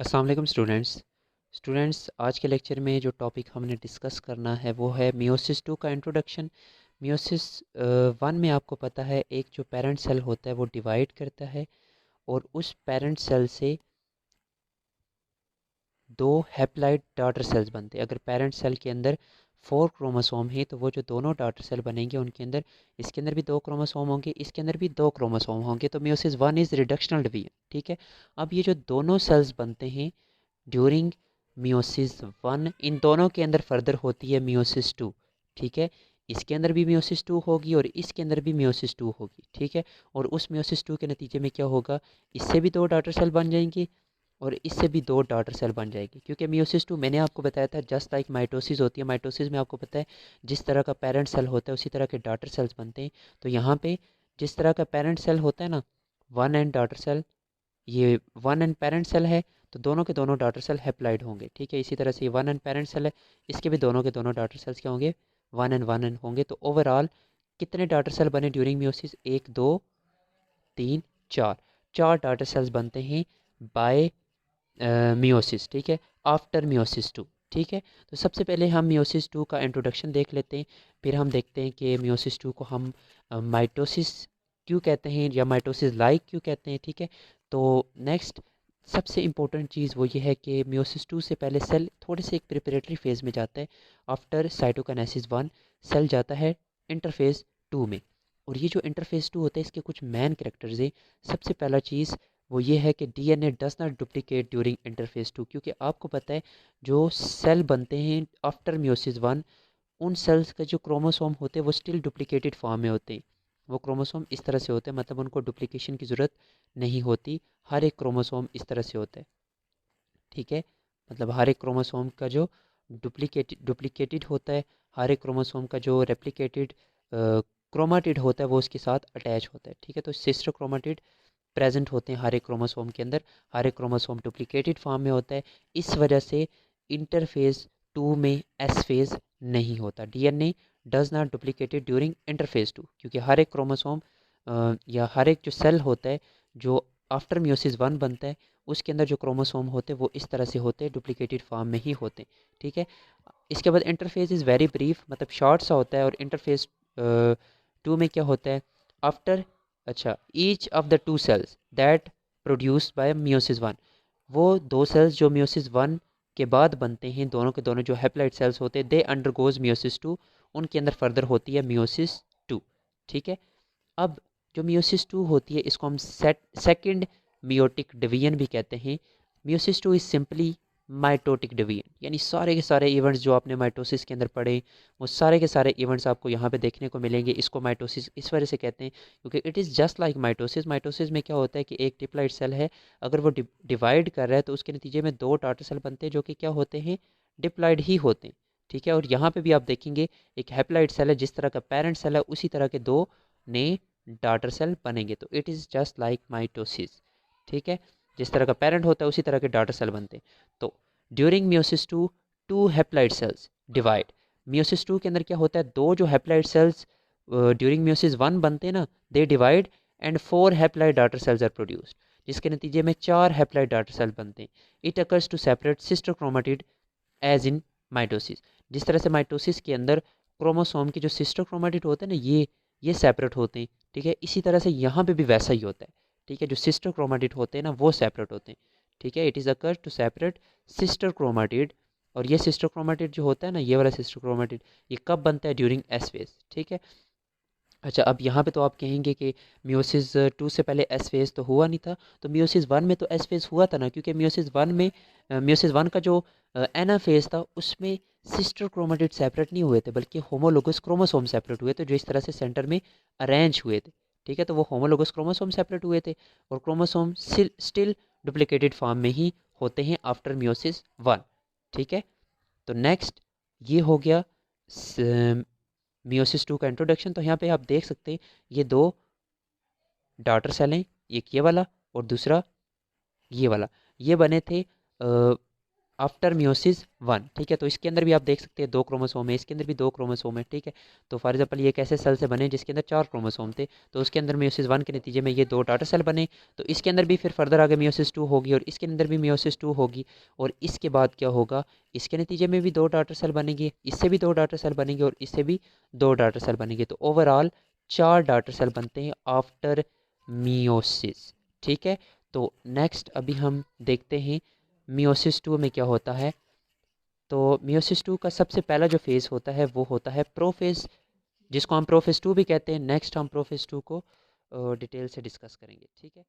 अस्सलाम वालेकुम स्टूडेंट्स आज के लेक्चर में जो टॉपिक हमने डिस्कस करना है वो है मियोसिस टू का इंट्रोडक्शन। मियोसिस वन में आपको पता है एक जो पेरेंट सेल होता है वो डिवाइड करता है और उस पेरेंट सेल से दो हैप्लॉइड डॉटर सेल्स बनते हैं। अगर पेरेंट सेल के अंदर 4 क्रोमोसोम हैं तो वो जो दोनों डॉटर सेल बनेंगे उनके अंदर इसके अंदर भी 2 क्रोमोसोम होंगे, इसके अंदर भी 2 क्रोमोसोम होंगे। तो meiosis one is reductional division. ठीक है, अब ये जो दोनों सेल्स बनते हैं ड्यूरिंग मियोसिस वन, इन दोनों के अंदर फर्दर होती है मियोसिस टू। ठीक है, इसके अंदर भी मियोसिस टू होगी और इसके अंदर भी मियोसिस टू होगी। ठीक है, और उस मियोसिस टू के नतीजे में क्या होगा, इससे भी दो डॉटर सेल बन जाएंगी और इससे भी दो डॉटर सेल बन जाएगी। क्योंकि मियोसिस टू मैंने आपको बताया था जस्ट लाइक माइटोसिस होती है। माइटोसिस में आपको पता है जिस तरह का पेरेंट सेल होता है उसी तरह के डॉटर सेल्स बनते हैं। तो यहाँ पे जिस तरह का पेरेंट सेल होता है ना, वन एंड डॉटर सेल, ये वन एंड पेरेंट सेल है तो दोनों के दोनों डॉटर सेल हैप्लॉइड होंगे। ठीक है, इसी तरह से ये वन एंड पेरेंट सेल है, इसके भी दोनों के दोनों डॉटर सेल्स क्या होंगे, वन एंड होंगे। तो ओवरऑल कितने डॉटर सेल बने ड्यूरिंग मियोसिस, एक दो तीन चार, चार डॉटर सेल्स बनते हैं बाय मियोसिस। ठीक है, आफ्टर मियोसिस टू। ठीक है, तो सबसे पहले हम मियोसिस टू का इंट्रोडक्शन देख लेते हैं, फिर हम देखते हैं कि मियोसिस टू को हम माइटोसिस क्यों कहते हैं या माइटोसिस लाइक क्यों कहते हैं। ठीक है, तो नेक्स्ट सबसे इम्पोर्टेंट चीज़ वो ये है कि मियोसिस टू से पहले सेल थोड़े से एक प्रिपरेटरी फेज़ में जाता है। आफ्टर साइटोकाइनेसिस वन सेल जाता है इंटरफेज़ टू में। और ये जो इंटरफेज़ टू होता है इसके कुछ मेन कैरेक्टर्स हैं। सबसे पहला चीज़ वो ये है कि DNA does not duplicate during interface two. क्योंकि आपको पता है जो सेल बनते हैं आफ्टर मियोसिस वन, उन सेल्स के जो क्रोमोसोम होते हैं वो स्टिल डुप्लीकेटेड फॉर्म में होते हैं। वो क्रोमोसोम इस तरह से होते हैं, मतलब उनको डुप्लीकेशन की ज़रूरत नहीं होती। हर एक क्रोमोसोम इस तरह से होता है। ठीक है, मतलब हर एक क्रोमोसोम का जो डुप्लीकेटेड होता है, हर एक क्रोमोसोम का जो रेप्लिकेटेड क्रोमाटिड होता है वो उसके साथ अटैच होता है। ठीक है, तो सिस्टर क्रोमाटिड प्रेजेंट होते हैं हर एक क्रोमोसोम के अंदर, हर एक क्रोमोसोम डुप्लीकेटेड फॉर्म में होता है। इस वजह से इंटरफेज टू में एस फेज नहीं होता। DNA does not duplicated during interphase two, क्योंकि हर एक क्रोमोसोम या हर एक जो सेल होता है जो आफ्टर मियोसिस वन बनता है उसके अंदर जो क्रोमोसोम होते हैं वो इस तरह से होते हैं, डुप्लीकेटेड फॉर्म में ही होते हैं। ठीक है, इसके बाद इंटरफेस इज़ वेरी ब्रीफ, मतलब शॉर्ट सा होता है। और इंटरफेस टू में क्या होता है, आफ्टर, अच्छा, each of the two cells that produced by meiosis one, वो दो सेल्स जो मियोसिस वन के बाद बनते हैं, दोनों के दोनों जो हैप्लॉइड सेल्स होते हैं, दे अंडरगोज मियोसिस टू, उनके अंदर फर्दर होती है मियोसिस टू। ठीक है, अब जो मियोसिस टू होती है इसको हम सेकंड मियोटिक डिवीजन भी कहते हैं। Meiosis two is simply mitotic division, यानी सारे के सारे इवेंट्स जो आपने माइटोसिस के अंदर पढ़े वो सारे के सारे इवेंट्स आपको यहाँ पे देखने को मिलेंगे। इसको माइटोसिस इस वजह से कहते हैं क्योंकि it is just like mitosis. Mitosis में क्या होता है कि एक डिप्लॉइड सेल है, अगर वो डिवाइड कर रहा है तो उसके नतीजे में दो डॉटर सेल बनते हैं जो कि क्या होते हैं, डिप्लॉइड ही होते हैं। ठीक है, और यहाँ पे भी आप देखेंगे एक हैप्लॉइड सेल है, जिस तरह का पेरेंट सेल है उसी तरह के दो नए डॉटर सेल बनेंगे। तो it is just like mitosis. ठीक है, जिस तरह का पेरेंट होता है उसी तरह के डॉटर सेल बनते हैं। तो during meiosis two, two haploid cells divide. Meiosis two के अंदर क्या होता है, दो जो haploid cells during meiosis one बनते हैं ना, they divide and four haploid daughter cells are produced, जिसके नतीजे में चार हैप्लॉइड डॉटर सेल बनते हैं। It occurs to separate sister chromatid as in mitosis. जिस तरह से माइटोसिस के अंदर क्रोमोसोम के जो सिस्टर क्रोमाटिड होते हैं ना, ये सेपरेट होते हैं। ठीक है, इसी तरह से यहाँ पे भी वैसा ही होता है। ठीक है, जो सिस्टर क्रोमाटिड होते हैं ना वो सेपरेट होते हैं। ठीक है, it is occur to separate sister chromatid. और ये सिस्टर क्रोमाटिड जो होता है ना, ये वाला सिस्टर क्रोमाटिड, ये कब बनता है, ड्यूरिंग एस फेज। ठीक है, अच्छा, अब यहाँ पे तो आप कहेंगे कि मियोसिस टू से पहले एस फेज़ तो हुआ नहीं था। तो मियोसिस वन में तो एस फेज़ हुआ था ना, क्योंकि मियोसिस वन में मियोसिस वन का जो एना फेज़ था उसमें सिस्टर क्रोमाटिड सेपरेट नहीं हुए थे, बल्कि होमोलोगस क्रोमोसोम सेपरेट हुए थे जो इस तरह से सेंटर में अरेंज हुए थे। ठीक है, तो वो होमोलोगस क्रोमोसोम सेपरेट हुए थे और क्रोमोसोम स्टिल डुप्लीकेटेड फॉर्म में ही होते हैं आफ्टर मियोसिस वन। ठीक है, तो नेक्स्ट ये हो गया मियोसिस टू का इंट्रोडक्शन। तो यहाँ पे आप देख सकते हैं ये दो डॉटर सेल हैं, एक ये वाला और दूसरा ये वाला। ये बने थे आफ्टर मियोसिस 1, ठीक है। तो इसके अंदर भी आप देख सकते हैं 2 क्रोमोसोम है, इसके अंदर भी 2 क्रोमोसोम है, ठीक है। तो फॉर एग्जांपल ये एक ऐसे सेल से बने जिसके अंदर 4 क्रोमोसोम थे, तो उसके अंदर मियोसिस 1 के नतीजे में ये 2 डॉटर सेल बने। तो इसके अंदर भी फिर फर्दर आगे मियोसिस 2 होगी और इसके अंदर भी मियोसिस 2 होगी, और इसके बाद क्या होगा, इसके नतीजे में भी 2 डॉटर सेल बनेंगे, इससे भी 2 डॉटर सेल बनेंगे और इससे भी 2 डॉटर सेल बनेंगे। तो ओवरऑल 4 डॉटर सेल बनते हैं आफ्टर मियोसिस, ठीक है। तो नेक्स्ट अभी हम देखते हैं मियोसिस 2 में क्या होता है। तो मियोसिस 2 का सबसे पहला जो फेज़ होता है वो होता है प्रोफेज़, जिसको हम प्रोफेज़ 2 भी कहते हैं। नेक्स्ट हम प्रोफेज़ 2 को डिटेल से डिस्कस करेंगे, ठीक है।